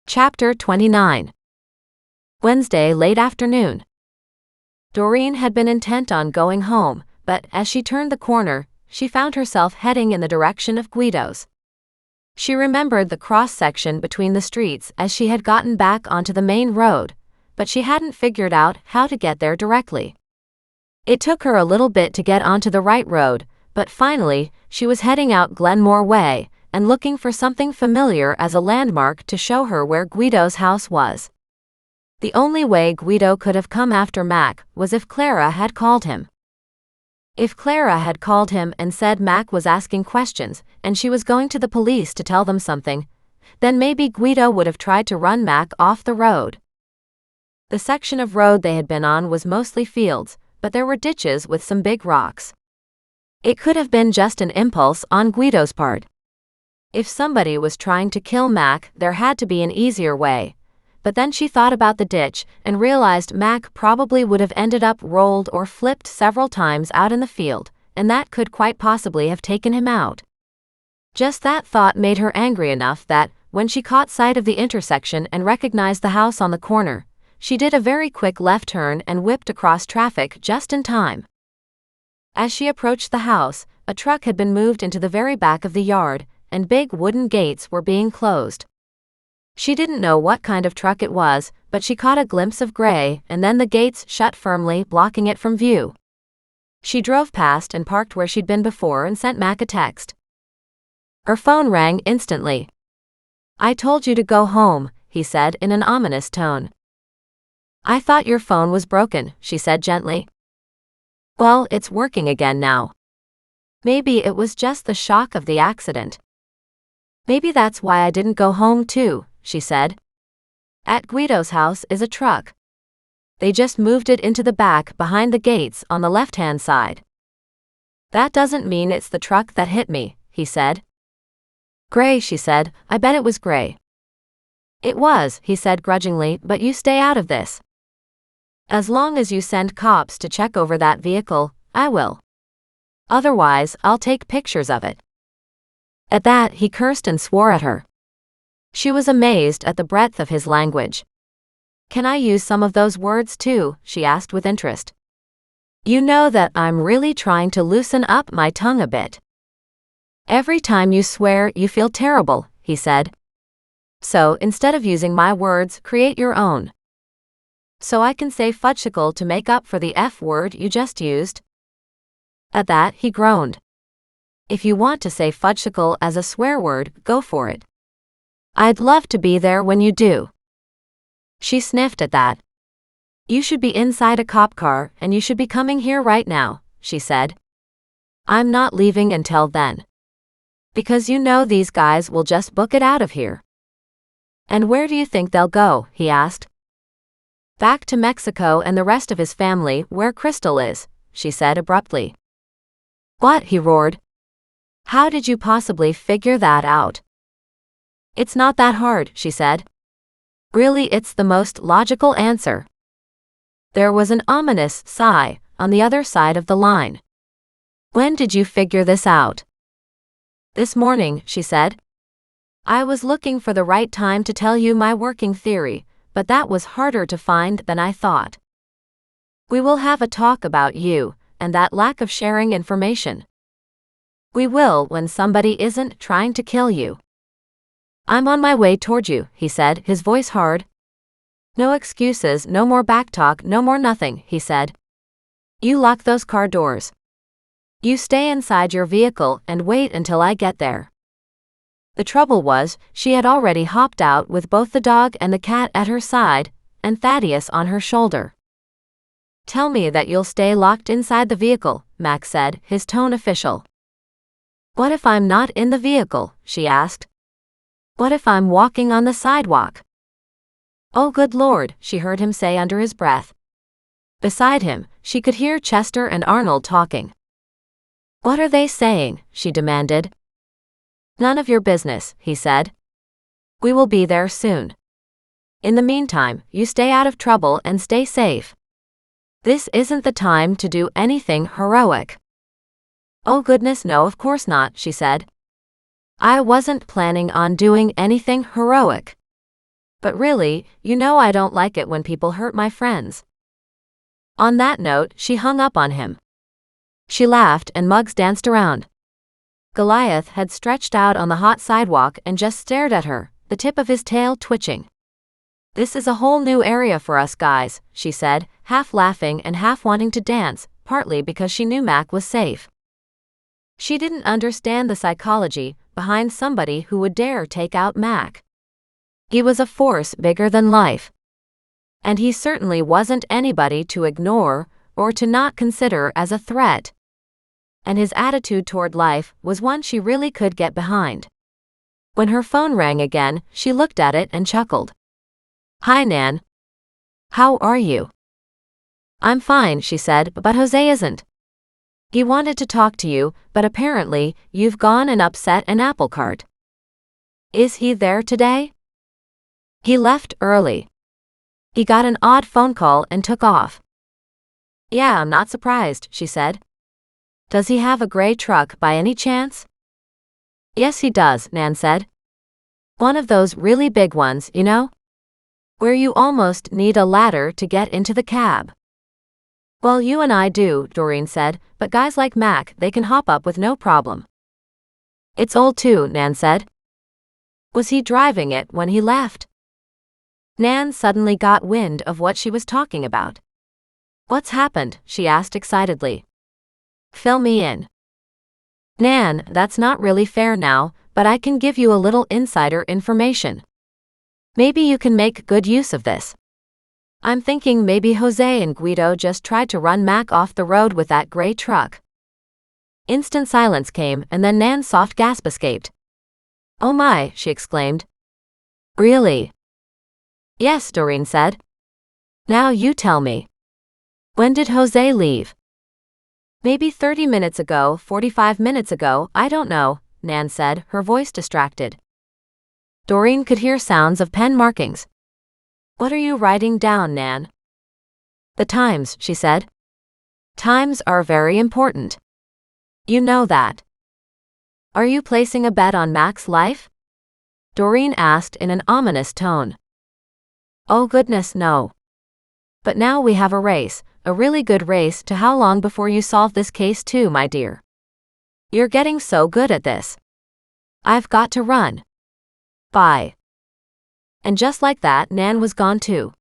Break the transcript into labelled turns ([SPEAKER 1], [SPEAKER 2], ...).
[SPEAKER 1] Chapter 29. Wednesday late afternoon. Doreen had been intent on going home, but as she turned the corner, she found herself heading in the direction of Guido's. She remembered the cross-section between the streets as she had gotten back onto the main road, but she hadn't figured out how to get there directly. It took her a little bit to get onto the right road, but finally, she was heading out Glenmore Way and looking for something familiar as a landmark to show her where Guido's house was. The only way Guido could have come after Mac was if Clara had called him. If Clara had called him and said Mac was asking questions and she was going to the police to tell them something, then maybe Guido would have tried to run Mac off the road. The section of road they had been on was mostly fields, but there were ditches with some big rocks. It could have been just an impulse on Guido's part. If somebody was trying to kill Mac, there had to be an easier way. But then she thought about the ditch and realized Mac probably would have ended up rolled or flipped several times out in the field, and that could quite possibly have taken him out. Just that thought made her angry enough that, when she caught sight of the intersection and recognized the house on the corner, she did a very quick left turn and whipped across traffic just in time. As she approached the house, a truck had been moved into the very back of the yard, and big wooden gates were being closed. She didn't know what kind of truck it was, but she caught a glimpse of gray, and then the gates shut firmly, blocking it from view. She drove past and parked where she'd been before and sent Mac a text. Her phone rang instantly. "I told you to go home," he said in an ominous tone. "I thought your phone was broken," she said gently. "Well, it's working again now. Maybe it was just the shock of the accident." "Maybe that's why I didn't go home too," she said. "At Guido's house is a truck. They just moved it into the back behind the gates on the left-hand side." "That doesn't mean it's the truck that hit me," he said. "Gray," she said. "I bet it was gray." "It was," he said grudgingly, "but you stay out of this. As long as you send cops to check over that vehicle, I will. Otherwise, I'll take pictures of it." At that, he cursed and swore at her. She was amazed at the breadth of his language. "Can I use some of those words too?" she asked with interest. "You know that I'm really trying to loosen up my tongue a bit." "Every time you swear, you feel terrible," he said. "So, instead of using my words, create your own. So I can say fudgesicle to make up for the F word you just used." At that, he groaned. "If you want to say fudgesicle as a swear word, go for it. I'd love to be there when you do." She sniffed at that. "You should be inside a cop car, and you should be coming here right now," she said. "I'm not leaving until then. Because you know these guys will just book it out of here." "And where do you think they'll go?" he asked. "Back to Mexico and the rest of his family, where Crystal is," she said abruptly. "What?" he roared. "How did you possibly figure that out?" "It's not that hard," she said. "Really, it's the most logical answer." There was an ominous sigh on the other side of the line. "When did you figure this out?" "This morning," she said. "I was looking for the right time to tell you my working theory, but that was harder to find than I thought. We will have a talk about you and that lack of sharing information. We will when somebody isn't trying to kill you." "I'm on my way toward you," he said, his voice hard. "No excuses, no more backtalk, no more nothing," he said. "You lock those car doors. You stay inside your vehicle and wait until I get there." The trouble was, she had already hopped out with both the dog and the cat at her side, and Thaddeus on her shoulder. "Tell me that you'll stay locked inside the vehicle," Max said, his tone official. "What if I'm not in the vehicle?" she asked. "What if I'm walking on the sidewalk?" "Oh, good Lord," she heard him say under his breath. Beside him, she could hear Chester and Arnold talking. "What are they saying?" she demanded. "None of your business," he said. "We will be there soon. In the meantime, you stay out of trouble and stay safe. This isn't the time to do anything heroic." "Oh goodness no, of course not," she said. "I wasn't planning on doing anything heroic." But really, you know I don't like it when people hurt my friends. On that note, she hung up on him. She laughed and Muggs danced around. Goliath had stretched out on the hot sidewalk and just stared at her, the tip of his tail twitching. This is a whole new area for us guys, she said, half laughing and half wanting to dance, partly because she knew Mac was safe. She didn't understand the psychology behind somebody who would dare take out Mac. He was a force bigger than life. And he certainly wasn't anybody to ignore or to not consider as a threat. And his attitude toward life was one she really could get behind. When her phone rang again, she looked at it and chuckled. "Hi, Nan. How are you?" "I'm fine," she said, "but Jose isn't. He wanted to talk to you, but apparently, you've gone and upset an apple cart." "Is he there today?" "He left early. He got an odd phone call and took off." "Yeah, I'm not surprised," she said. "Does he have a gray truck by any chance?" "Yes, he does," Nan said. "One of those really big ones, you know? Where you almost need a ladder to get into the cab." "Well, you and I do," Doreen said, "but guys like Mac, they can hop up with no problem." "It's old too," Nan said. "Was he driving it when he left?" Nan suddenly got wind of what she was talking about. "What's happened?" she asked excitedly. "Fill me in." "Nan, that's not really fair now, but I can give you a little insider information. Maybe you can make good use of this. I'm thinking maybe Jose and Guido just tried to run Mac off the road with that gray truck." Instant silence came and then Nan's soft gasp escaped. "Oh my," she exclaimed. "Really?" "Yes," Doreen said. "Now you tell me. When did Jose leave?" "Maybe 30 minutes ago, 45 minutes ago, I don't know," Nan said, her voice distracted. Doreen could hear sounds of pen markings. "What are you writing down, Nan?" "The times," she said. "Times are very important. You know that." "Are you placing a bet on Mac's life?" Doreen asked in an ominous tone. "Oh goodness, no. But now we have a race, a really good race to how long before you solve this case too, my dear. You're getting so good at this. I've got to run. Bye." And just like that, Nan was gone too.